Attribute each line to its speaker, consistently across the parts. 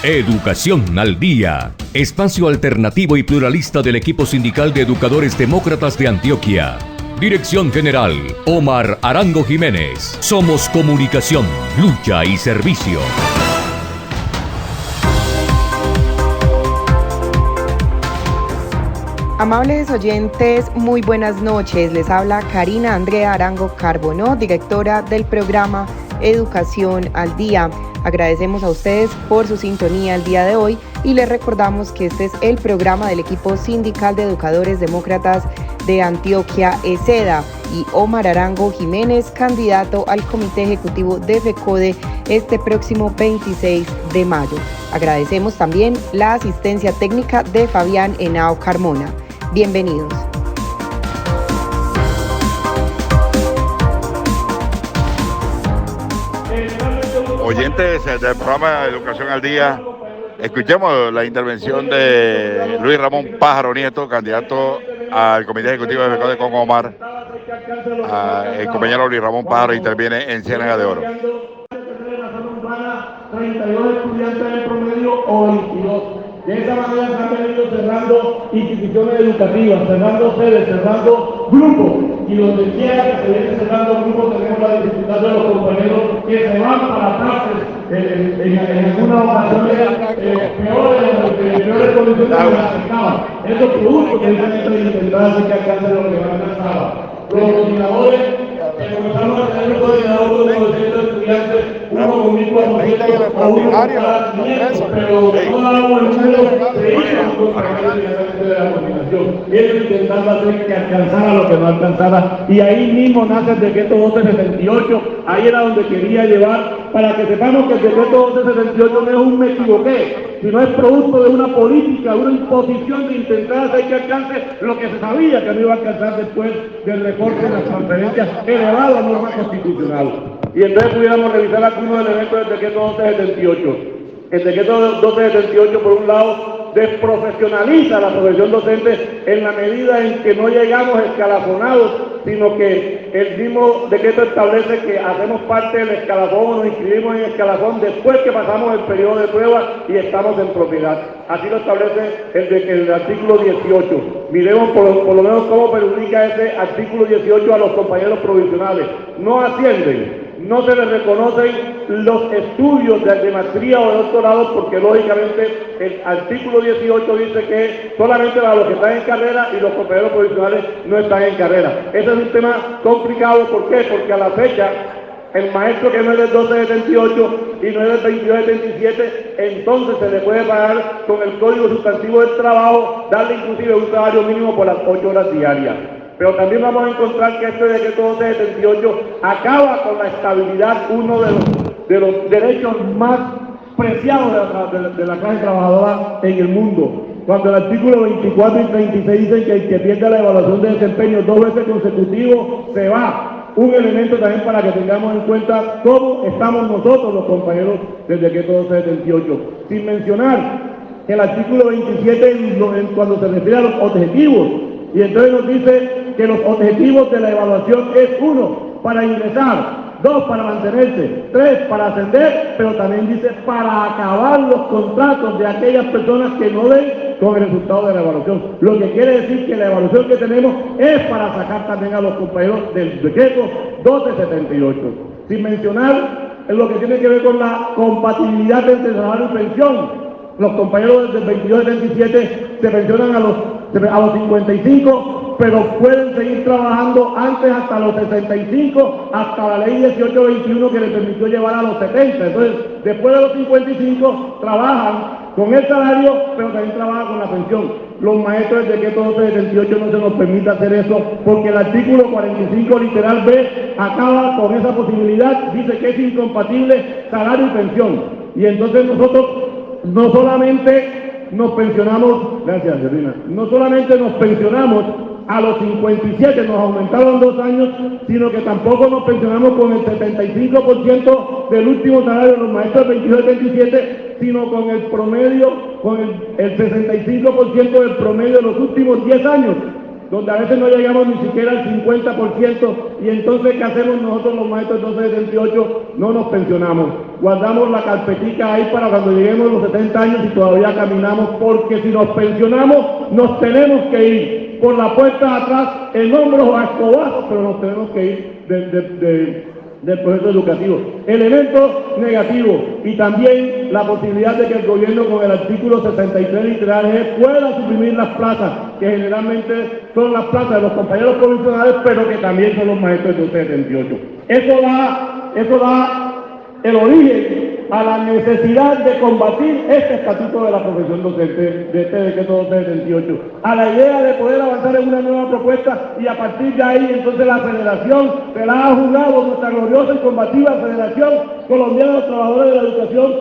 Speaker 1: Educación al Día, espacio alternativo y pluralista del equipo sindical de educadores demócratas de Antioquia. Dirección General, Omar Arango Jiménez. Somos comunicación, lucha y servicio.
Speaker 2: Amables oyentes, muy buenas noches. Les habla Karina Andrea Arango Carbonó, directora del programa Educación al Día. Agradecemos a ustedes por su sintonía el día de hoy y les recordamos que este es el programa del equipo sindical de educadores demócratas de Antioquia, ESEDA, y Omar Arango Jiménez, candidato al Comité Ejecutivo de FECODE este próximo 26 de mayo. Agradecemos también la asistencia técnica de Fabián Henao Carmona. Bienvenidos.
Speaker 3: Oyentes del programa Educación al Día, escuchemos la intervención de Luis Ramón Pájaro Nieto, candidato al Comité Ejecutivo de FECODE con Omar. El compañero Luis Ramón Pájaro interviene en Ciénaga de Oro.
Speaker 4: 32 estudiantes en promedio o 22. De esa manera se han venido cerrando instituciones educativas, cerrando sedes, cerrando grupos. Y donde quiera que se viene cerrando grupos, tenemos la dificultad de los compañeros que se van para partes en algunas ocasiones peores condiciones que las estaban. Estos productos que están intentando hacer que alcancen lo que van a alcanzar. Los coordinadores, comenzamos a tener un coordinador de 900 estudiantes, uno con 1.400 o uno con cada 500, pero no damos el número de hijos de la coordinación. Ellos intentando hacer que alcanzara lo que no alcanzara, y ahí mismo nace el decreto 1278, ahí era donde quería llevar, para que sepamos que el decreto 1278 no es un me equivoqué, sino es producto de una política, una imposición de intentar hacer que alcance lo que se sabía que no iba a alcanzar después del recorte de las transferencias elevado a norma constitucional. Y entonces pudiéramos revisar algunos elementos del decreto 1278. El decreto 1278, por un lado, desprofesionaliza la profesión docente en la medida en que no llegamos escalafonados, sino que el mismo decreto establece que hacemos parte del escalafón o nos inscribimos en el escalafón después que pasamos el periodo de prueba y estamos en propiedad. Así lo establece el artículo 18. Miremos por lo menos cómo perjudica ese artículo 18 a los compañeros provisionales. No ascienden, no se les reconocen los estudios de maestría o de doctorado, porque lógicamente el artículo 18 dice que solamente para los que están en carrera y los compañeros provisionales no están en carrera. Ese es un tema complicado. ¿Por qué? Porque a la fecha el maestro que no es del 1278 y no es del 2277, entonces se le puede pagar con el Código Sustantivo del Trabajo, darle inclusive un salario mínimo por las 8 horas diarias. Pero también vamos a encontrar que este decreto 1278 acaba con la estabilidad, uno de los derechos más preciados de la clase trabajadora en el mundo. Cuando el artículo 24 y 36 dicen que el que pierda la evaluación de desempeño 2 veces consecutivos se va. Un elemento también para que tengamos en cuenta cómo estamos nosotros los compañeros del decreto 1278. Sin mencionar el artículo 27 cuando se refiere a los objetivos. Y entonces nos dice que los objetivos de la evaluación es 1, para ingresar, 2, para mantenerse, 3, para ascender, pero también dice para acabar los contratos de aquellas personas que no den con el resultado de la evaluación. Lo que quiere decir que la evaluación que tenemos es para sacar también a los compañeros del decreto 1278. Sin mencionar en lo que tiene que ver con la compatibilidad entre salario y pensión. Los compañeros del 22-27 se pensionan a los 55, pero pueden seguir trabajando antes hasta los 65, hasta la ley 1821 que les permitió llevar a los 70. Entonces, después de los 55, trabajan con el salario, pero también trabajan con la pensión. Los maestros del decreto 1278 no se nos permite hacer eso, porque el artículo 45 literal B acaba con esa posibilidad, dice que es incompatible salario y pensión. Y entonces nosotros no solamente nos pensionamos, gracias Serena, no solamente nos pensionamos a los 57, nos aumentaron 2 años, sino que tampoco nos pensionamos con el 75% del último salario de los maestros 22-27, sino con el promedio, con el 65% del promedio de los últimos 10 años. donde a veces no llegamos ni siquiera al 50%, y entonces ¿qué hacemos nosotros los maestros 1278? No nos pensionamos, guardamos la carpetica ahí para cuando lleguemos a los 70 años y todavía caminamos, porque si nos pensionamos nos tenemos que ir por la puerta de atrás en hombros o a escobazos, pero nos tenemos que ir del proceso educativo. Elemento negativo, y también la posibilidad de que el gobierno con el artículo 63 literal G pueda suprimir las plazas, que generalmente son las plazas de los compañeros provisionales, pero que también son los maestros de 78. Eso da el origen a la necesidad de combatir este estatuto de la profesión docente, de este decreto 1278, a la idea de poder avanzar en una nueva propuesta, y a partir de ahí entonces la federación se la ha jugado, nuestra gloriosa y combativa Federación Colombiana de los Trabajadores de la Educación.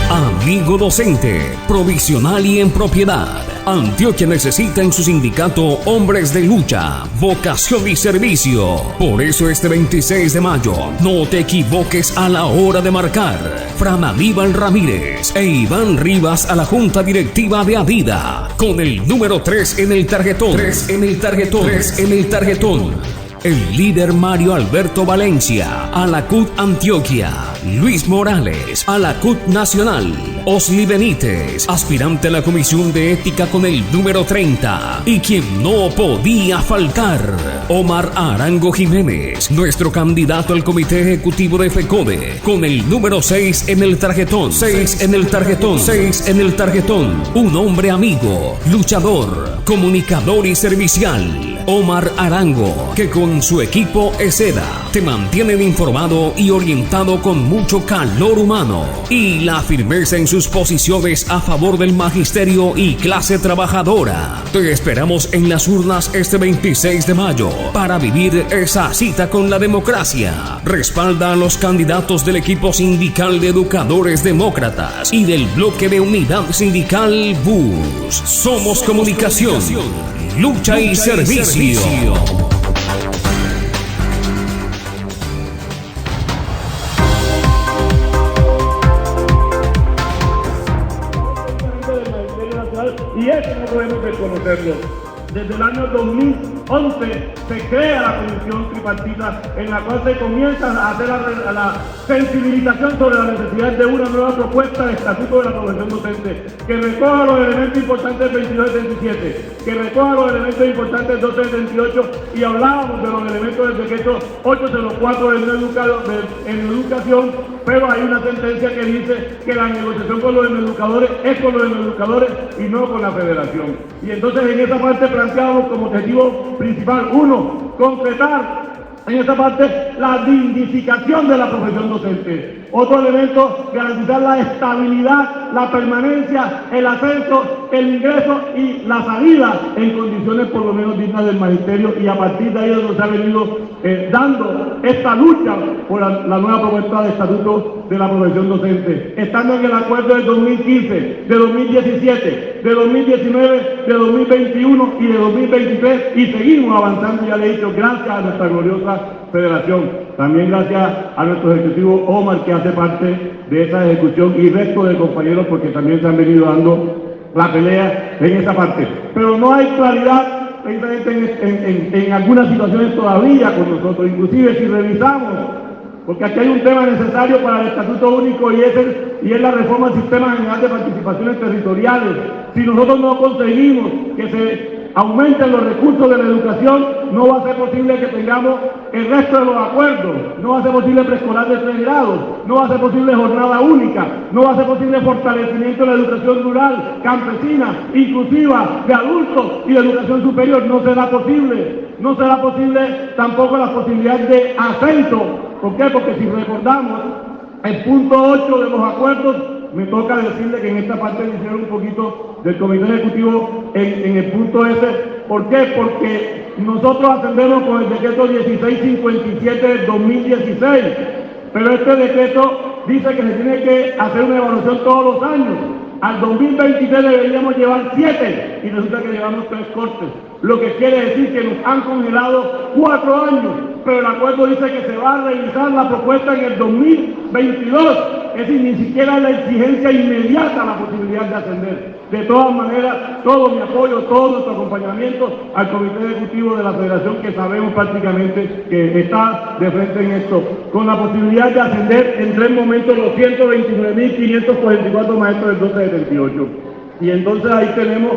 Speaker 1: Amigo docente, provisional y en propiedad, Antioquia necesita en su sindicato hombres de lucha, vocación y servicio. Por eso este 26 de mayo, no te equivoques a la hora de marcar. Fran Aníbal Ramírez e Iván Rivas a la Junta Directiva de Adida, con el número 3 en el tarjetón. 3 en el tarjetón. 3 en el tarjetón. El líder Mario Alberto Valencia, a la CUT Antioquia. Luis Morales, a la CUT Nacional. Osli Benítez, aspirante a la Comisión de Ética con el número 30. Y quien no podía faltar, Omar Arango Jiménez, nuestro candidato al Comité Ejecutivo de FECODE, con el número 6 en el tarjetón. 6 en el tarjetón. 6 en el tarjetón. Un hombre amigo, luchador, comunicador y servicial. Omar Arango, que con su equipo ESEDA te mantienen informado y orientado con mucho calor humano y la firmeza en sus posiciones a favor del magisterio y clase trabajadora. Te esperamos en las urnas este 26 de mayo para vivir esa cita con la democracia. Respalda a los candidatos del equipo sindical de educadores demócratas y del bloque de unidad sindical BUS. Somos comunicación, lucha y servicio.
Speaker 4: Y eso no podemos desconocerlo. Desde el año 2011 se crea la comisión tripartita, en la cual se comienza a hacer la sensibilización sobre la necesidad de una nueva propuesta de estatuto de la profesión docente, que recoja los elementos importantes del 2277, que recoja los elementos importantes del 1278, y hablábamos de los elementos del decreto 804 en educación, pero hay una sentencia que dice que la negociación con los educadores es con los educadores y no con la federación. Y entonces en esa parte planteamos como objetivo principal, uno, concretar en esa parte la dignificación de la profesión docente. Otro elemento, garantizar la estabilidad, la permanencia, el ascenso, el ingreso y la salida en condiciones por lo menos dignas del magisterio, y a partir de ahí es donde se ha venido dando esta lucha por la nueva propuesta de estatuto de la profesión docente, estando en el acuerdo del 2015, de 2017, de 2019, de 2021 y de 2023, y seguimos avanzando, ya le he dicho, gracias a nuestra gloriosa federación. También gracias a nuestro ejecutivo Omar, que hace parte de esa ejecución, y resto de compañeros, porque también se han venido dando la pelea en esa parte. Pero no hay claridad precisamente en algunas situaciones todavía con nosotros. Inclusive si revisamos, porque aquí hay un tema necesario para el Estatuto Único, y es la reforma del Sistema General de Participaciones Territoriales. Si nosotros no conseguimos que se aumenten los recursos de la educación, no va a ser posible que tengamos el resto de los acuerdos, no va a ser posible preescolar de 3 grados, no va a ser posible jornada única, no va a ser posible fortalecimiento de la educación rural, campesina, inclusiva, de adultos y de educación superior. No será posible. No será posible tampoco la posibilidad de ascenso. ¿Por qué? Porque si recordamos el punto 8 de los acuerdos, me toca decirle que en esta parte me hicieron un poquito del comité ejecutivo en el punto ese. ¿Por qué? Porque nosotros ascendemos con el decreto 1657 del 2016, pero este decreto dice que se tiene que hacer una evaluación todos los años. Al 2023 deberíamos llevar 7 y resulta que llevamos 3 cortes, lo que quiere decir que nos han congelado 4 años, pero el acuerdo dice que se va a revisar la propuesta en el 2022. es decir, ni siquiera la exigencia inmediata a la posibilidad de ascender. De todas maneras, todo mi apoyo, todo nuestro acompañamiento al Comité Ejecutivo de la Federación, que sabemos prácticamente que está de frente en esto, con la posibilidad de ascender en 3 momentos los 129.544 maestros del 1278. Y entonces ahí tenemos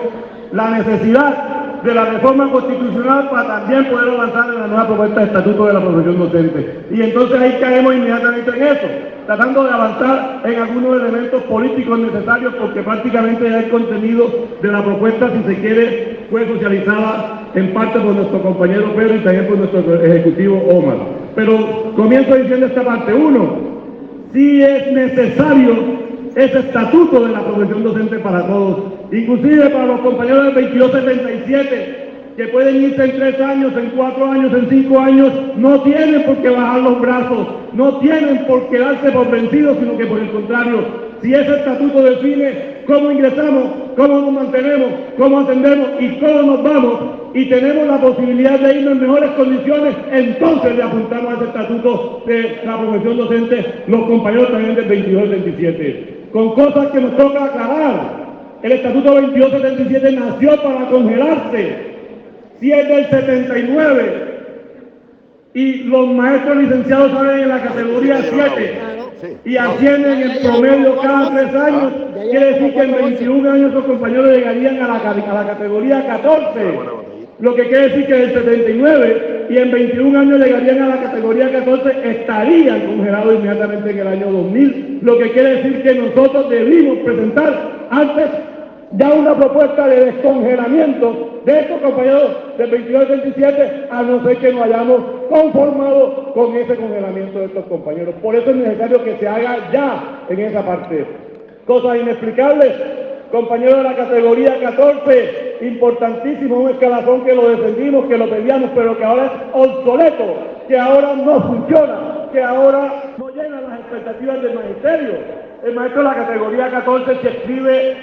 Speaker 4: la necesidad de la reforma constitucional para también poder avanzar en la nueva propuesta de estatuto de la profesión docente. Y entonces ahí caemos inmediatamente en eso, tratando de avanzar en algunos elementos políticos necesarios, porque prácticamente ya el contenido de la propuesta, si se quiere, fue socializada en parte por nuestro compañero Pedro y también por nuestro ejecutivo Omar. Pero comienzo diciendo esta parte. 1, sí es necesario ese estatuto de la profesión docente para todos, inclusive para los compañeros del 2277, que pueden irse en 3 años, en 4 años, en 5 años, no tienen por qué bajar los brazos, no tienen por qué darse por vencidos, sino que por el contrario, si ese estatuto define cómo ingresamos, cómo nos mantenemos, cómo atendemos y cómo nos vamos, y tenemos la posibilidad de irnos en mejores condiciones, entonces le apuntamos a ese estatuto de la profesión docente, los compañeros también del 2277. Con cosas que nos toca aclarar. El estatuto 2277 nació para congelarse. Si es del 79 y los maestros licenciados salen en la categoría 7 y ascienden en promedio cada 3 años, quiere decir que en 21 años los compañeros llegarían a la categoría 14. Lo que quiere decir que del 79 y en 21 años llegarían a la categoría 14, estarían congelados inmediatamente en el año 2000. Lo que quiere decir que nosotros debimos presentar antes ya una propuesta de descongelamiento de estos compañeros del 22-27, a no ser que nos hayamos conformado con ese congelamiento de estos compañeros. Por eso es necesario que se haga ya en esa parte. Cosas inexplicables. Compañeros de la categoría 14, importantísimo, un escalafón que lo defendimos, que lo peleamos, pero que ahora es obsoleto, que ahora no funciona, que ahora no llena las expectativas del magisterio. El maestro de la categoría 14 se escribe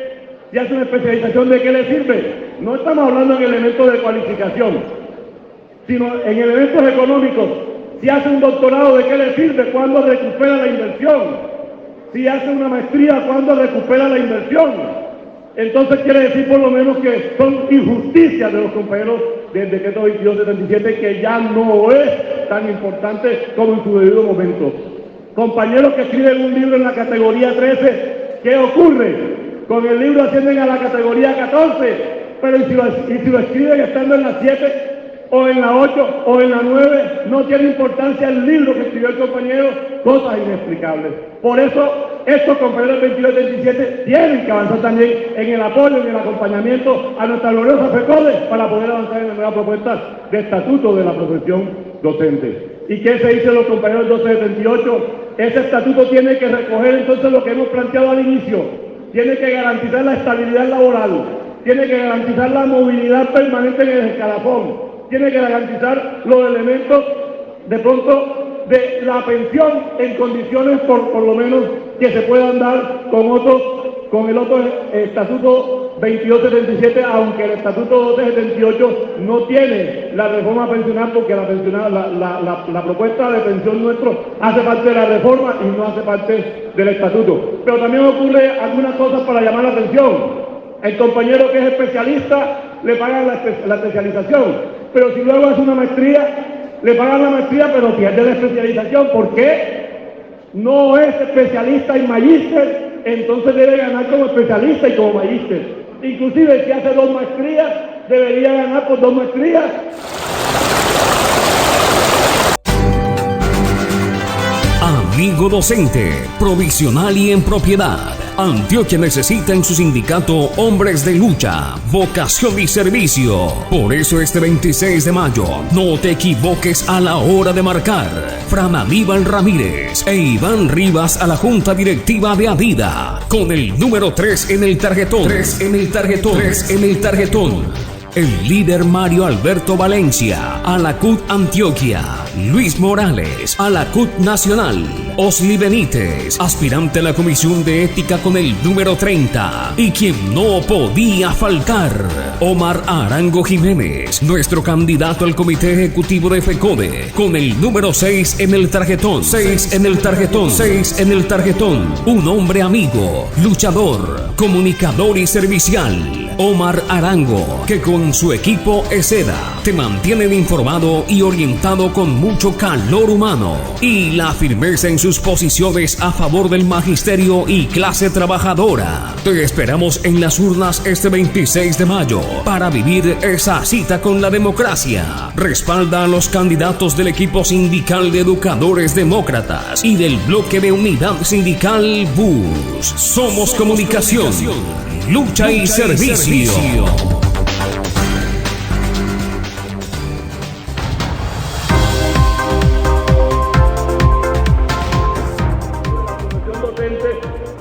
Speaker 4: y hace una especialización, ¿de qué le sirve? No estamos hablando en elementos de cualificación, sino en elementos económicos. Si hace un doctorado, ¿de qué le sirve? ¿Cuándo recupera la inversión? Si hace una maestría, ¿cuándo recupera la inversión? Entonces quiere decir por lo menos que son injusticias de los compañeros del decreto 2277, que ya no es tan importante como en su debido momento. Compañeros que escriben un libro en la categoría 13, ¿qué ocurre? Con el libro ascienden a la categoría 14, pero si lo escriben estando en la 7, o en la 8, o en la 9, no tiene importancia el libro que escribió el compañero, cosas inexplicables. Por eso, estos compañeros del 22-27 tienen que avanzar también en el apoyo, en el acompañamiento a nuestra gloriosa FECODE para poder avanzar en la nueva propuesta de estatuto de la profesión docente. ¿Y qué se dice de los compañeros del 1278? Ese estatuto tiene que recoger entonces lo que hemos planteado al inicio, tiene que garantizar la estabilidad laboral, tiene que garantizar la movilidad permanente en el escalafón, tiene que garantizar los elementos de pronto de la pensión en condiciones por lo menos que se puedan dar con el otro estatuto 2277, aunque el estatuto 1278 no tiene la reforma pensional, porque la propuesta de pensión nuestro hace parte de la reforma y no hace parte del estatuto. Pero también ocurre algunas cosas para llamar la atención. El compañero que es especialista le pagan la especialización, pero si luego hace una maestría, le pagan la maestría, pero pierde la especialización. ¿Por qué? No es especialista y magíster, entonces debe ganar como especialista y como magíster. Inclusive si hace 2 maestrías, debería ganar por 2 maestrías.
Speaker 1: Amigo docente, provisional y en propiedad. Antioquia necesita en su sindicato hombres de lucha, vocación y servicio. Por eso este 26 de mayo, no te equivoques a la hora de marcar. Fran Aníbal Ramírez e Iván Rivas a la Junta Directiva de Adida, con el número 3 en el tarjetón. 3 en el tarjetón. 3 en el tarjetón. El líder Mario Alberto Valencia a la CUT Antioquia.
Speaker 5: Luis Morales, a la CUT Nacional. Osli Benítez, aspirante a la Comisión de Ética con el número 30. Y quien no podía faltar, Omar Arango Jiménez, nuestro candidato al Comité Ejecutivo de FECODE, con el número 6 en el tarjetón. 6 en el tarjetón. 6 en el tarjetón. Un hombre amigo, luchador, comunicador y servicial. Omar Arango, que con su equipo ESEDA te mantienen informado y orientado con mucho calor humano y la firmeza en sus posiciones a favor del magisterio y clase trabajadora. Te esperamos en las urnas este 26 de mayo para vivir esa cita con la democracia. Respalda a los candidatos del equipo sindical de educadores demócratas y del bloque de unidad sindical BUS. Somos comunicación, lucha y servicio.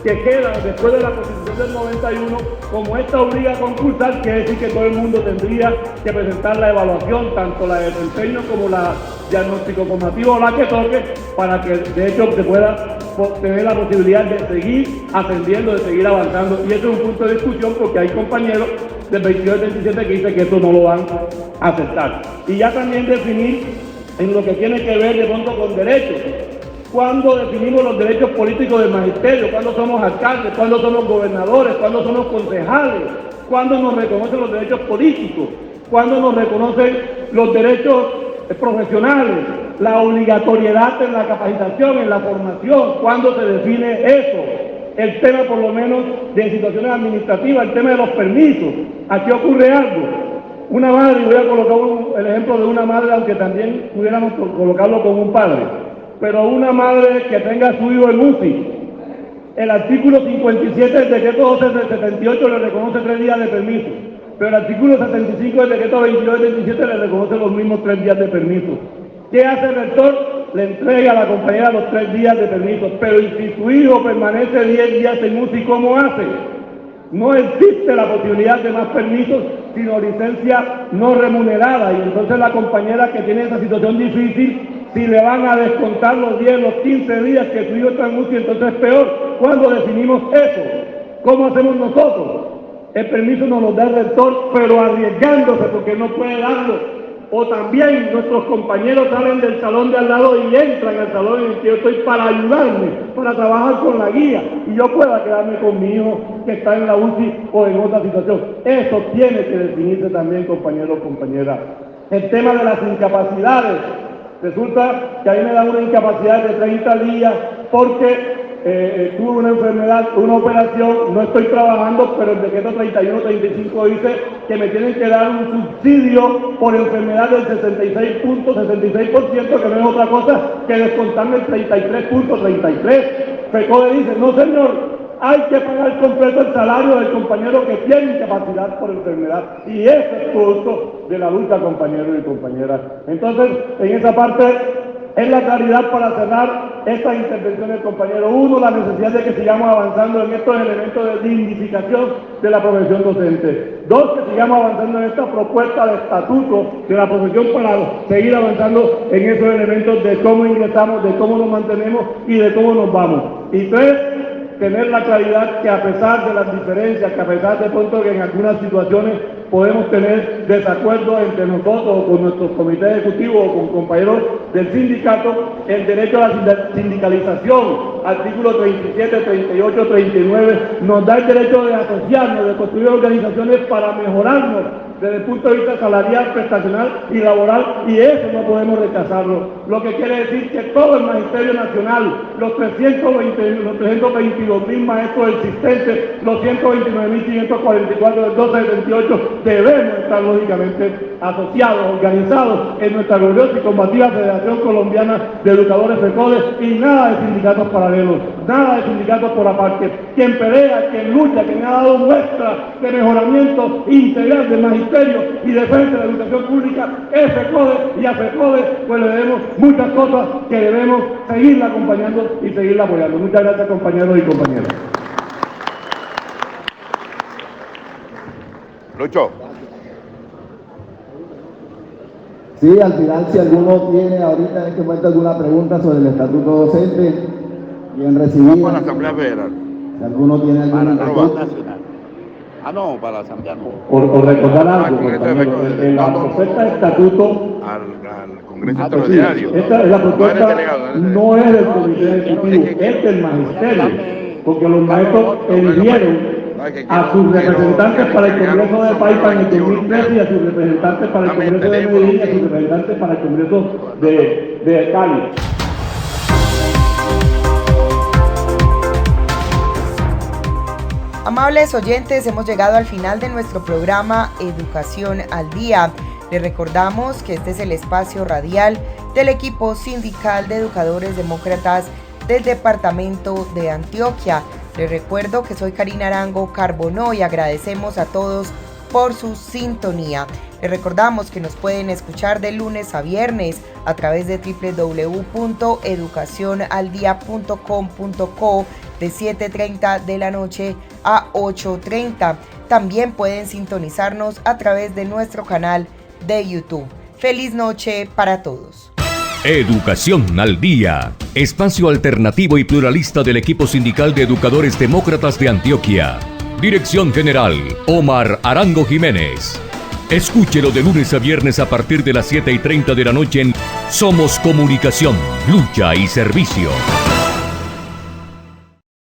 Speaker 4: Que queda después de la Constitución del 91, como esta obliga a concursar, quiere decir que todo el mundo tendría que presentar la evaluación, tanto la de desempeño como la diagnóstico formativo o la que toque, para que de hecho se pueda tener la posibilidad de seguir ascendiendo, de seguir avanzando. Y eso es un punto de discusión porque hay compañeros del 22 y 27 que dicen que eso no lo van a aceptar. Y ya también definir en lo que tiene que ver de pronto con derechos. Cuando definimos los derechos políticos del magisterio, cuando somos alcaldes, cuando somos gobernadores, cuando somos concejales, cuando nos reconocen los derechos políticos, cuando nos reconocen los derechos profesionales, la obligatoriedad en la capacitación, en la formación, cuando se define eso, el tema por lo menos de situaciones administrativas, el tema de los permisos. Aquí ocurre algo. Una madre, y voy a colocar el ejemplo de una madre, aunque también pudiéramos colocarlo con un padre. Pero una madre que tenga a su hijo en UCI, el artículo 57 del decreto 12 del 78 le reconoce 3 días de permiso, pero el artículo 75 del decreto 22 del 27 le reconoce los mismos 3 días de permiso. ¿Qué hace el rector? Le entrega a la compañera los 3 días de permiso, pero si su hijo permanece 10 días en UCI, ¿cómo hace? No existe la posibilidad de más permisos, sino licencia no remunerada, y entonces la compañera que tiene esa situación difícil, si le van a descontar los 10, los 15 días que su hijo está en UCI, entonces es peor. ¿Cuándo definimos eso? ¿Cómo hacemos nosotros? El permiso nos lo da el rector, pero arriesgándose porque no puede darlo. O también nuestros compañeros salen del salón de al lado y entran al salón en el que yo estoy para ayudarme, para trabajar con la guía, y yo pueda quedarme con mi hijo que está en la UCI o en otra situación. Eso tiene que definirse también, compañeros, compañeras. El tema de las incapacidades. Resulta que a mí me da una incapacidad de 30 días porque tuve una enfermedad, una operación, no estoy trabajando, pero el decreto 31-35 dice que me tienen que dar un subsidio por enfermedad del 66.66%, que no es otra cosa que descontarme el 33.33%. FECODE dice, no señor, hay que pagar completo el salario del compañero que tiene incapacidad por enfermedad, y ese es producto de la lucha, compañeros y compañeras. Entonces, en esa parte es la claridad para cerrar esta intervención del compañero. Uno, la necesidad de que sigamos avanzando en estos elementos de dignificación de la profesión docente. Dos, que sigamos avanzando en esta propuesta de estatuto de la profesión para seguir avanzando en esos elementos de cómo ingresamos, de cómo nos mantenemos y de cómo nos vamos. Y tres, tener la claridad que a pesar de las diferencias, que a pesar de pronto que en algunas situaciones podemos tener desacuerdos entre nosotros o con nuestros comités ejecutivos o con compañeros del sindicato, el derecho a la sindicalización, artículos 37, 38, 39, nos da el derecho de asociarnos, de construir organizaciones para mejorarnos desde el punto de vista salarial, prestacional y laboral, y eso no podemos rechazarlo. Lo que quiere decir que todo el Magisterio Nacional, los 322.000 maestros existentes, los 129.544 del 1278, debemos estar lógicamente asociados, organizados en nuestra gloriosa y combativa Federación Colombiana de Educadores FECODE, y nada de sindicatos paralelos, nada de sindicatos por aparte. Quien pelea, quien lucha, quien ha dado muestra de mejoramiento integral del magisterio y defensa de la educación pública es FECODE, y a FECODE pues le debemos muchas cosas que debemos seguirla acompañando y seguirla apoyando. Muchas gracias, compañeros y compañeras.
Speaker 3: Lucho.
Speaker 6: Sí, al final si alguno tiene ahorita en este momento alguna pregunta sobre el estatuto docente, bien recibida.
Speaker 3: Vamos a la Asamblea Federal.
Speaker 6: Si alguno tiene alguna
Speaker 3: inquietud.
Speaker 7: No, para la Asamblea no.
Speaker 4: Por recordar algo, compañero, en la propuesta de estatuto,
Speaker 3: Al Congreso
Speaker 4: sí,
Speaker 3: Extraordinario.
Speaker 4: esta es la propuesta, no es del Comité Ejecutivo, es del Magisterio, porque los maestros eligieron a sus representantes para el Congreso de Paipa en el 2013 y a sus representantes para el Congreso de Medellín y a sus representantes para el Congreso de Cali.
Speaker 2: Amables oyentes, hemos llegado al final de nuestro programa Educación al Día. Les recordamos que este es el espacio radial del equipo sindical de educadores demócratas del departamento de Antioquia. Les recuerdo que soy Karina Arango Carbonó y agradecemos a todos por su sintonía. Les recordamos que nos pueden escuchar de lunes a viernes a través de www.educacionaldia.com.co de 7:30 de la noche a 8:30. También pueden sintonizarnos a través de nuestro canal de YouTube. Feliz noche para todos.
Speaker 1: Educación al Día, espacio alternativo y pluralista del equipo sindical de educadores demócratas de Antioquia. Dirección General, Omar Arango Jiménez. Escúchelo de lunes a viernes a partir de las 7:30 de la noche en Somos Comunicación, Lucha y Servicio.